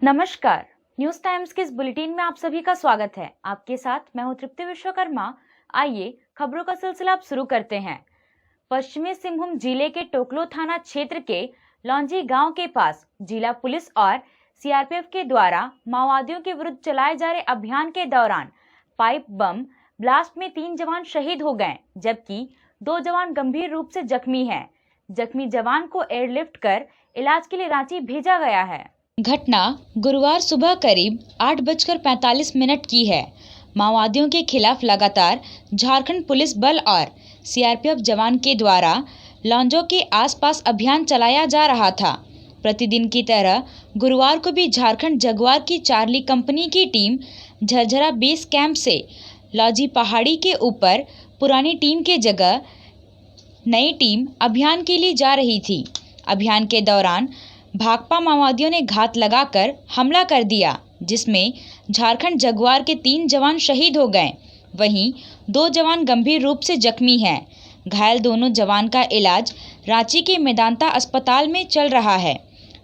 नमस्कार, news times के इस बुलेटिन में आप सभी का स्वागत है। आपके साथ मैं हूं तृप्ति विश्वकर्मा। आइए खबरों का सिलसिला आप शुरू करते हैं। पश्चिमी सिंहभूम जिले के टोकलो थाना क्षेत्र के लौंजी गांव के पास जिला पुलिस और सीआरपीएफ के द्वारा माओवादियों के विरुद्ध चलाए जा रहे अभियान के दौरान पाइप बम ब्लास्ट में 3 जवान शहीद हो गए, जबकि 2 जवान गंभीर रूप से जख्मी हैं। जख्मी जवान को एयरलिफ्ट कर इलाज के लिए रांची भेजा गया है। घटना गुरुवार सुबह करीब 8:45 की है। माओवादियों के खिलाफ लगातार झारखंड पुलिस बल और सीआरपीएफ जवान के द्वारा लौंजों के आसपास अभियान चलाया जा रहा था। प्रतिदिन की तरह गुरुवार को भी झारखंड जगुआर की चार्ली कंपनी की टीम झरझरा बेस कैंप से लौजी पहाड़ी के ऊपर पुरानी टीम के जगह नई टीम अभियान के लिए जा रही थी। अभियान के दौरान भाकपा माओवादियों ने घात लगाकर हमला कर दिया, जिसमें झारखंड जगुआर के 3 जवान शहीद हो गए। वहीं 2 जवान गंभीर रूप से जख्मी हैं। घायल दोनों जवान का इलाज रांची के मेदांता अस्पताल में चल रहा है।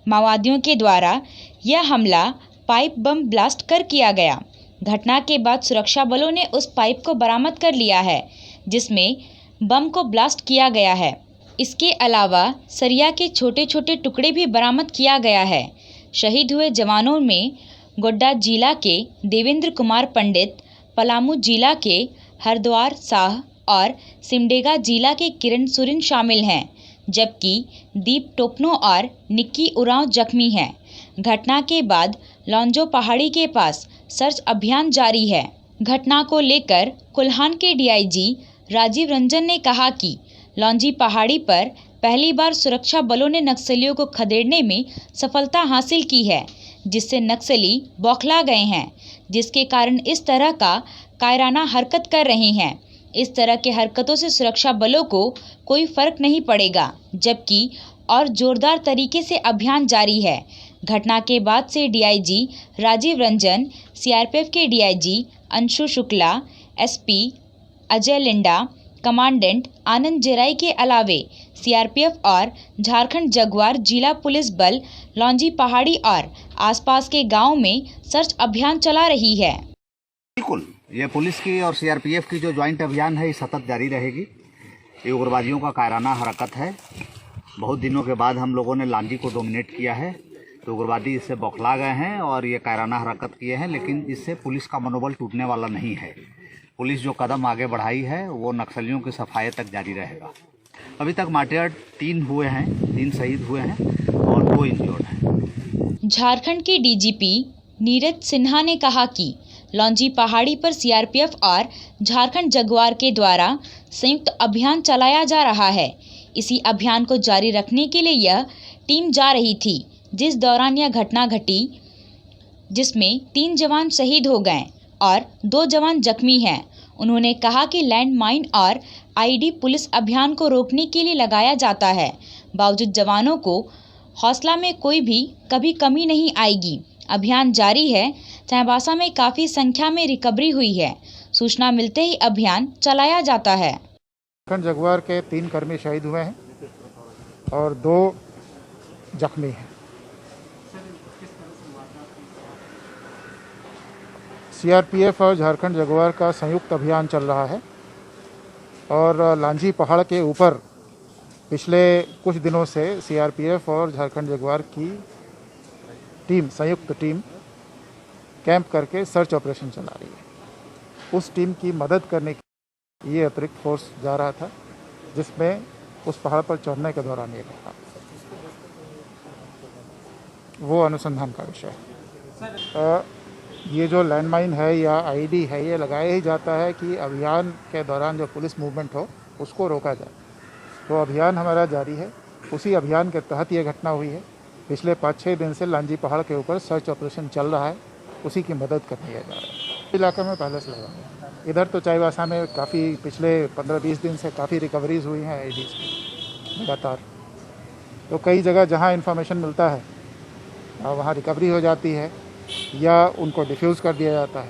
माओवादियों के द्वारा यह हमला पाइप बम ब्लास्ट कर किया गया। घटना के बाद सुरक्षा बलों ने उस पाइप को बरामद कर लिया है, जिसमें बम को ब्लास्ट किया गया है। इसके अलावा सरिया के छोटे छोटे टुकड़े भी बरामद किया गया है। शहीद हुए जवानों में गोड्डा जिला के देवेंद्र कुमार पंडित, पलामू जिला के हरद्वार साह और सिमडेगा जिला के किरण सुरिन शामिल हैं, जबकि दीप टोपनो और निक्की उरांव जख्मी हैं। घटना के बाद लौंजो पहाड़ी के पास सर्च अभियान जारी है। घटना को लेकर कोल्हान के डीआईजी राजीव रंजन ने कहा कि लौंजी पहाड़ी पर पहली बार सुरक्षा बलों ने नक्सलियों को खदेड़ने में सफलता हासिल की है, जिससे नक्सली बौखला गए हैं, जिसके कारण इस तरह का कायराना हरकत कर रहे हैं। इस तरह के हरकतों से सुरक्षा बलों को कोई फर्क नहीं पड़ेगा, जबकि और जोरदार तरीके से अभियान जारी है। घटना के बाद से डीआईजी राजीव रंजन, सीआरपीएफ के DIG Anshu Shukla, SP Ajay Linda, commandant Anand Jerai के अलावे सीआरपीएफ और झारखंड जगुआर जिला पुलिस बल लौंजी पहाड़ी और आसपास के गांव में सर्च अभियान चला रही है। बिल्कुल, ये पुलिस की और सीआरपीएफ की जो ज्वाइंट अभियान है, ये सतत जारी रहेगी। ये उग्रवादियों का कायराना हरकत है। बहुत दिनों के बाद हम लोगों ने लांजी को डोमिनेट किया है, तो उग्रवादी इससे बौखला गए हैं और ये कायराना हरकत किए हैं, लेकिन इससे पुलिस का मनोबल टूटने वाला नहीं है। पुलिस जो कदम आगे बढ़ाई है वो नक्सलियों की सफाई तक जारी रहेगा। अभी तक मार्टियर 3 हुए हैं, 3 शहीद हुए हैं और 2 इंजर्ड हैं। झारखंड के डीजीपी नीरज सिन्हा ने कहा कि लौंजी पहाड़ी पर सीआरपीएफ और झारखंड जगुआर के द्वारा संयुक्त अभियान चलाया जा रहा है। इसी अभियान को जारी रखने के लिए यह टीम जा रही थी, जिस दौरान यह घटना घटी, जिसमें 3 जवान शहीद हो गए और 2 जवान जख्मी हैं। उन्होंने कहा कि लैंड माइन और आईडी पुलिस अभियान को रोकने के लिए लगाया जाता है। बावजूद जवानों को हौसला में कोई भी कभी कमी नहीं आएगी। अभियान जारी है। चाईबासा में काफ़ी संख्या में रिकवरी हुई है। सूचना मिलते ही अभियान चलाया जाता है। झारखंड जगुआर के 3 कर्मी शहीद हुए हैं और 2 जख्मी हैं। सीआरपीएफ और झारखंड जगुआर का संयुक्त अभियान चल रहा है और लांजी पहाड़ के ऊपर पिछले कुछ दिनों से सीआरपीएफ और झारखंड जगुआर की टीम, संयुक्त टीम कैंप करके सर्च ऑपरेशन चला रही है। उस टीम की मदद करने के ये अतिरिक्त फोर्स जा रहा था, जिसमें उस पहाड़ पर चढ़ने के दौरान ये घटना, वो अनुसंधान का विषय है। ये जो लैंडमाइन है या आईडी है, ये लगाया ही जाता है कि अभियान के दौरान जो पुलिस मूवमेंट हो उसको रोका जाए। तो अभियान हमारा जारी है। उसी अभियान के तहत ये घटना हुई है। पिछले 5-6 दिन से लांजी पहाड़ के ऊपर सर्च ऑपरेशन चल रहा है, उसी की मदद करने जा रहा है। इलाके में पहले से लगा, इधर तो चाईबासा में काफ़ी पिछले 15-20 दिन से काफ़ी रिकवरीज हुई हैं आईडीज़ की लगातार। तो कई जगह जहाँ इन्फॉर्मेशन मिलता है वहाँ रिकवरी हो जाती है या उनको डिफ्यूज़ कर दिया जाता है।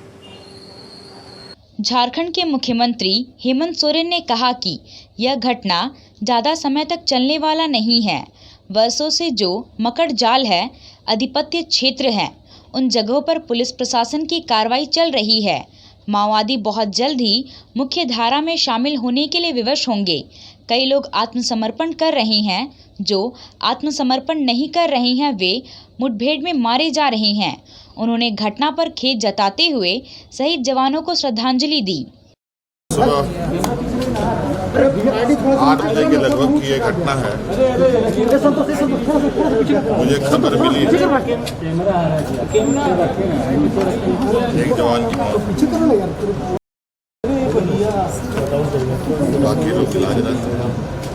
झारखंड के मुख्यमंत्री हेमंत सोरेन ने कहा कि यह घटना ज़्यादा समय तक चलने वाला नहीं है। वर्षों से जो मकड़ जाल है, आधिपत्य क्षेत्र है, उन जगहों पर पुलिस प्रशासन की कार्रवाई चल रही है। माओवादी बहुत जल्द ही मुख्य धारा में शामिल होने के लिए विवश होंगे। कई लोग आत्मसमर्पण कर रहे हैं। जो आत्मसमर्पण नहीं कर रहे हैं वे मुठभेड़ में मारे जा रहे हैं। उन्होंने घटना पर खेद जताते हुए शहीद जवानों को श्रद्धांजलि दी। सुबह 8 बजे के लगभग की ये घटना है। मुझे खबर मिली है एक जवान की मौत, बाकी लोग इलाजरत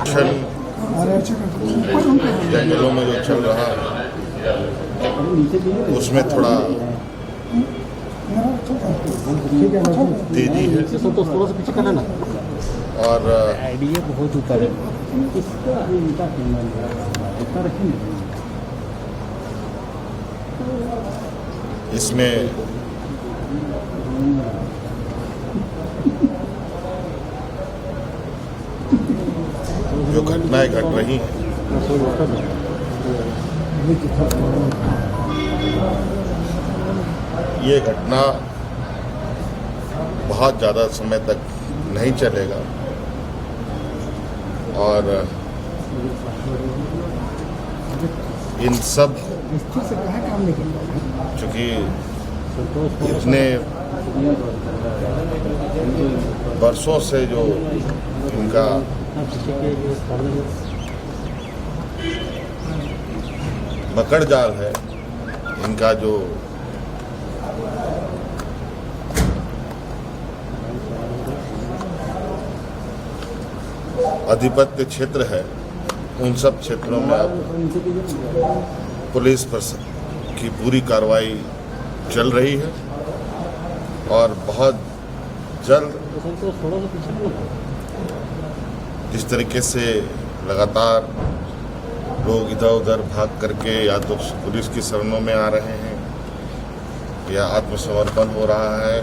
हैं। जंगलों में जो चल रहा है उसमें थोड़ा तेजी है और इसमें जो घटनाएं घट रही हैं ये घटना बहुत ज़्यादा समय तक नहीं चलेगा और इन सब चूँकि इतने वर्षों से जो इनका मकड़ जाल है, इनका जो आधिपत्य क्षेत्र है, उन सब क्षेत्रों में अब पुलिस की पूरी कार्रवाई चल रही है और बहुत जल्द जिस तरीके से लगातार लोग इधर उधर भाग करके या तो पुलिस की शरणों में आ रहे हैं या आत्मसमर्पण हो रहा है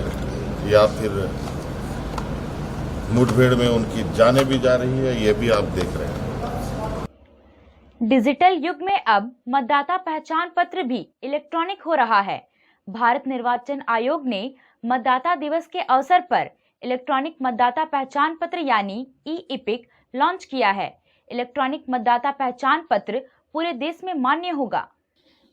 या फिर मुठभेड़ में उनकी जानें भी जा रही है, ये भी आप देख रहे हैं। डिजिटल युग में अब मतदाता पहचान पत्र भी इलेक्ट्रॉनिक हो रहा है। भारत निर्वाचन आयोग ने मतदाता दिवस के अवसर पर इलेक्ट्रॉनिक मतदाता पहचान पत्र यानी ई-इपिक लॉन्च किया है। इलेक्ट्रॉनिक मतदाता पहचान पत्र पूरे देश में मान्य होगा।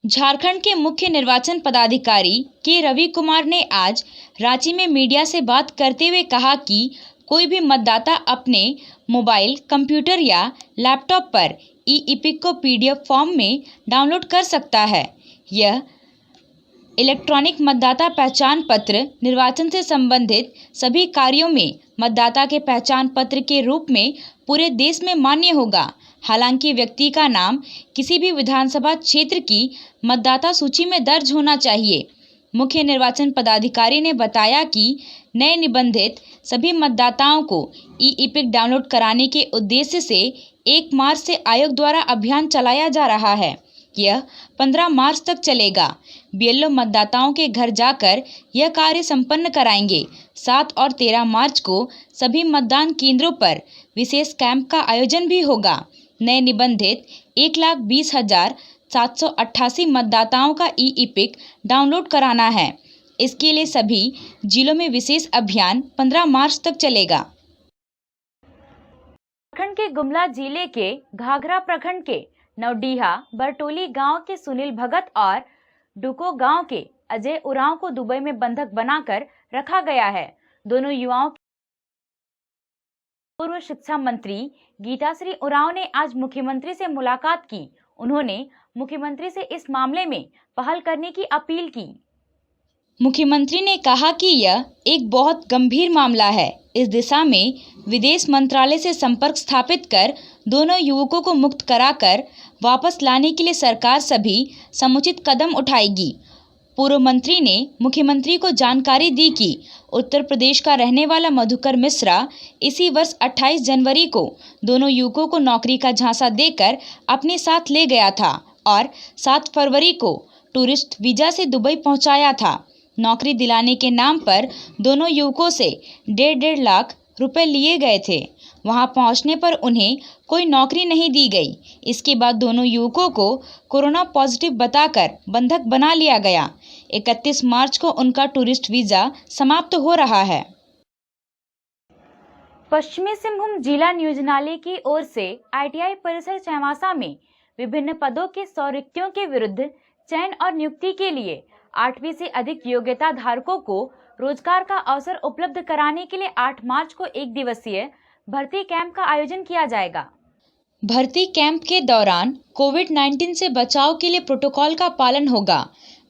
झारखंड के मुख्य निर्वाचन पदाधिकारी के रवि कुमार ने आज रांची में मीडिया से बात करते हुए कहा कि कोई भी मतदाता अपने मोबाइल, कंप्यूटर या लैपटॉप पर ई-इपिक को पीडीएफ फॉर्म में डाउनलोड कर सकता है। यह इलेक्ट्रॉनिक मतदाता पहचान पत्र निर्वाचन से संबंधित सभी कार्यों में मतदाता के पहचान पत्र के रूप में पूरे देश में मान्य होगा। हालांकि व्यक्ति का नाम किसी भी विधानसभा क्षेत्र की मतदाता सूची में दर्ज होना चाहिए। मुख्य निर्वाचन पदाधिकारी ने बताया कि नए निबंधित सभी मतदाताओं को ई-इपिक डाउनलोड कराने के उद्देश्य से 1 मार्च से आयोग द्वारा अभियान चलाया जा रहा है। यह 15 मार्च तक चलेगा। बीएलओ मतदाताओं के घर जाकर यह कार्य संपन्न कराएंगे। 7 और 13 मार्च को सभी मतदान केंद्रों पर विशेष कैंप का आयोजन भी होगा। नए निबंधित 1,20,788 मतदाताओं का ई-इपिक डाउनलोड कराना है। इसके लिए सभी जिलों में विशेष अभियान 15 मार्च तक चलेगा। झारखंड के गुमला जिले के घाघरा प्रखंड के नवडीहा बरटोली गांव के सुनील भगत और डुको गांव के अजय उरांव को दुबई में बंधक बनाकर रखा गया है। दोनों युवाओं पूर्व शिक्षा मंत्री गीताश्री उरांव ने आज मुख्यमंत्री से मुलाकात की। उन्होंने मुख्यमंत्री से इस मामले में पहल करने की अपील की। मुख्यमंत्री ने कहा कि यह एक बहुत गंभीर मामला है। इस दिशा में विदेश मंत्रालय से संपर्क स्थापित कर दोनों युवकों को मुक्त कराकर वापस लाने के लिए सरकार सभी समुचित कदम उठाएगी। पूर्व मंत्री ने मुख्यमंत्री को जानकारी दी कि उत्तर प्रदेश का रहने वाला मधुकर मिश्रा इसी वर्ष 28 जनवरी को दोनों युवकों को नौकरी का झांसा देकर अपने साथ ले गया था और 7 फरवरी को टूरिस्ट वीजा से दुबई पहुंचाया था। नौकरी दिलाने के नाम पर दोनों युवकों से 1.5 लाख रुपए लिए गए थे। वहां पहुंचने पर उन्हें कोई नौकरी नहीं दी गई। इसके बाद दोनों युवकों को कोरोना पॉजिटिव बताकर बंधक बना लिया गया। 31 मार्च को उनका टूरिस्ट वीजा समाप्त हो रहा है। पश्चिमी सिंहभूम जिला नियोजनालय की ओर से ITI परिसर चैवासा में विभिन्न पदों के 100 रिक्तियों के विरुद्ध चयन और नियुक्ति के लिए 8वीं से अधिक योग्यता धारकों को रोजगार का अवसर उपलब्ध कराने के लिए 8 मार्च को एक दिवसीय भर्ती कैंप का आयोजन किया जाएगा। भर्ती कैंप के दौरान कोविड-19 से बचाव के लिए प्रोटोकॉल का पालन होगा।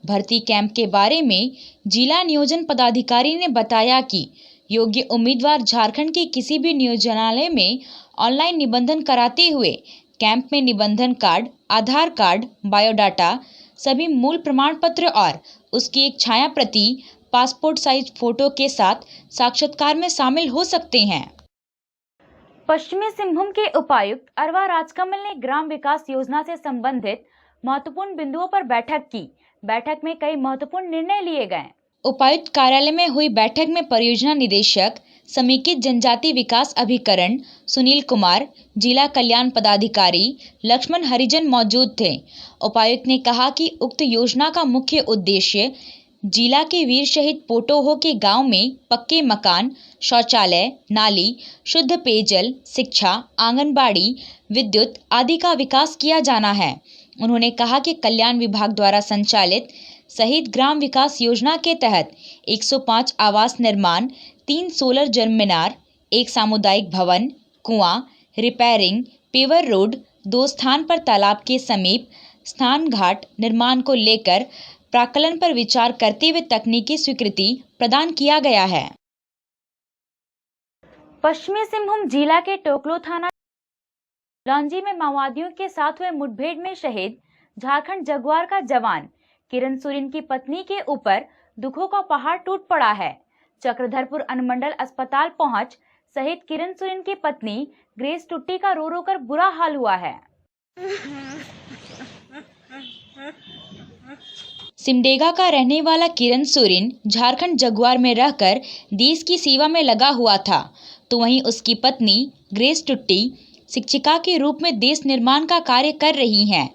भर्ती कैंप के बारे में जिला नियोजन पदाधिकारी ने बताया कि योग्य उम्मीदवार झारखंड के किसी भी नियोजनालय में ऑनलाइन निबंधन कराते हुए कैंप में निबंधन कार्ड, आधार कार्ड, बायोडाटा, सभी मूल प्रमाण पत्र और उसकी एक छाया प्रति पासपोर्ट साइज फोटो के साथ साक्षात्कार में शामिल हो सकते हैं। पश्चिमी सिंहभूम के उपायुक्त अरवा राजकमल ने ग्राम विकास योजना से संबंधित महत्वपूर्ण बिंदुओं पर बैठक की। बैठक में कई महत्वपूर्ण निर्णय लिए गए। उपायुक्त कार्यालय में हुई बैठक में परियोजना निदेशक समेकित जनजाति विकास अभिकरण सुनील कुमार, जिला कल्याण पदाधिकारी लक्ष्मण हरिजन मौजूद थे। उपायुक्त ने कहा कि उक्त योजना का मुख्य उद्देश्य जिला के वीर शहीद पोटोहो के गांव में पक्के मकान, शौचालय, नाली, शुद्ध पेयजल, शिक्षा, आंगनबाड़ी, विद्युत आदि का विकास किया जाना है। उन्होंने कहा कि कल्याण विभाग द्वारा संचालित शहीद ग्राम विकास योजना के तहत 105 आवास निर्माण, 3 सोलर जल मीनार, 1 सामुदायिक भवन, कुआं, रिपेयरिंग, पेवर रोड, 2 स्थान पर तालाब के समीप स्नान घाट निर्माण को लेकर प्राक्कलन पर विचार करते हुए तकनीकी स्वीकृति प्रदान किया गया है। पश्चिमी सिंहभूम जिला के टोकलो थाना लौंजी में माओवादियों के साथ हुए मुठभेड़ में शहीद झारखंड जगुआर का जवान किरण सोरेन की पत्नी के ऊपर दुखों का पहाड़ टूट पड़ा है। चक्रधरपुर अनुमंडल अस्पताल पहुंच शहीद किरण सोरेन की पत्नी ग्रेस टुट्टी का रो रो कर बुरा हाल हुआ है। सिमडेगा का रहने वाला किरण सोरेन झारखंड जगुआर में रहकर देश की सेवा में लगा हुआ था, तो वहीं उसकी पत्नी ग्रेस टुट्टी शिक्षिका के रूप में देश निर्माण का कार्य कर रही हैं।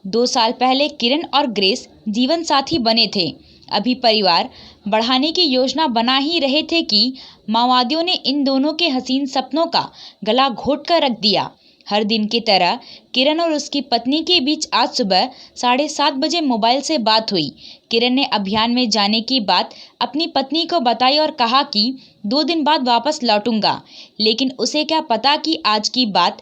2 साल पहले किरण और ग्रेस जीवन साथी बने थे। अभी परिवार बढ़ाने की योजना बना ही रहे थे कि माओवादियों ने इन दोनों के हसीन सपनों का गला घोट कर रख दिया। हर दिन की तरह किरण और उसकी पत्नी के बीच आज सुबह 7:30 बजे मोबाइल से बात हुई। किरण ने अभियान में जाने की बात अपनी पत्नी को बताई और कहा कि 2 दिन बाद वापस लौटूंगा, लेकिन उसे क्या पता कि आज की बात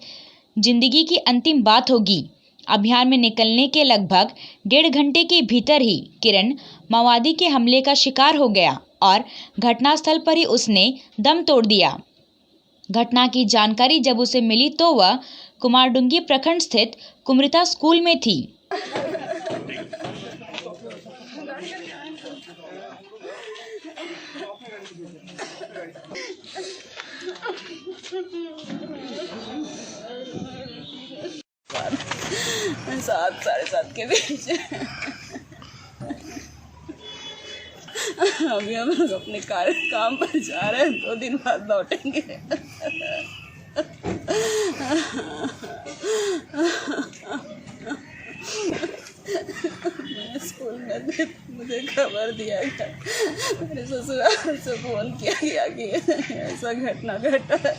जिंदगी की अंतिम बात होगी। अभियान में निकलने के लगभग 1.5 घंटे के भीतर ही किरण माओवादी के हमले का शिकार हो गया और घटनास्थल पर ही उसने दम तोड़ दिया। घटना की जानकारी जब उसे मिली तो वह कुमारडुंगी प्रखंड स्थित कुमरिता स्कूल में थी। सात 7:30 के बीच अभी हम लोग अपने काम पर जा रहे हैं, 2 दिन बाद लौटेंगे। मैंने स्कूल में मुझे खबर दिया गया, मेरे ससुराल से फोन किया गया कि ऐसा घटना घटा है।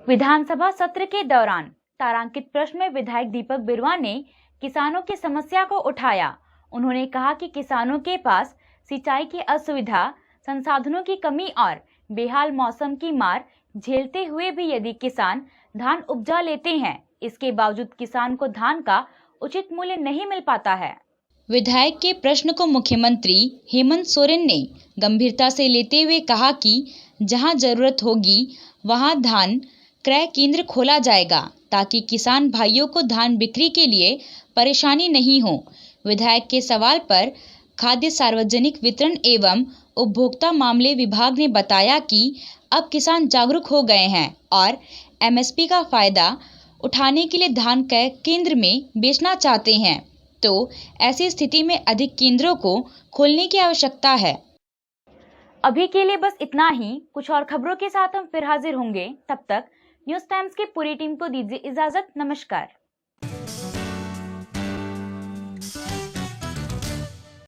विधानसभा सत्र के दौरान तारांकित प्रश्न में विधायक दीपक बिरुआ ने किसानों की समस्या को उठाया। उन्होंने कहा कि किसानों के पास सिंचाई की असुविधा, संसाधनों की कमी और बेहाल मौसम की मार झेलते हुए भी यदि किसान धान उपजा लेते हैं, इसके बावजूद किसान को धान का उचित मूल्य नहीं मिल पाता है। विधायक के प्रश्न को मुख्यमंत्री हेमंत सोरेन ने गंभीरता से लेते हुए कहा कि जहां जरूरत होगी वहां धान क्रय केंद्र खोला जाएगा ताकि किसान भाइयों को धान बिक्री के लिए परेशानी नहीं हो। विधायक के सवाल पर खाद्य सार्वजनिक वितरण एवं उपभोक्ता मामले विभाग ने बताया कि अब किसान जागरूक हो गए हैं और एमएसपी का फायदा उठाने के लिए धान क्रय केंद्र में बेचना चाहते हैं, तो ऐसी स्थिति में अधिक केंद्रों को खोलने की आवश्यकता है। अभी के लिए बस इतना ही। कुछ और खबरों के साथ हम फिर हाजिर होंगे। तब तक न्यूज़ टाइम्स की पूरी टीम को दीजिए इजाजत। नमस्कार।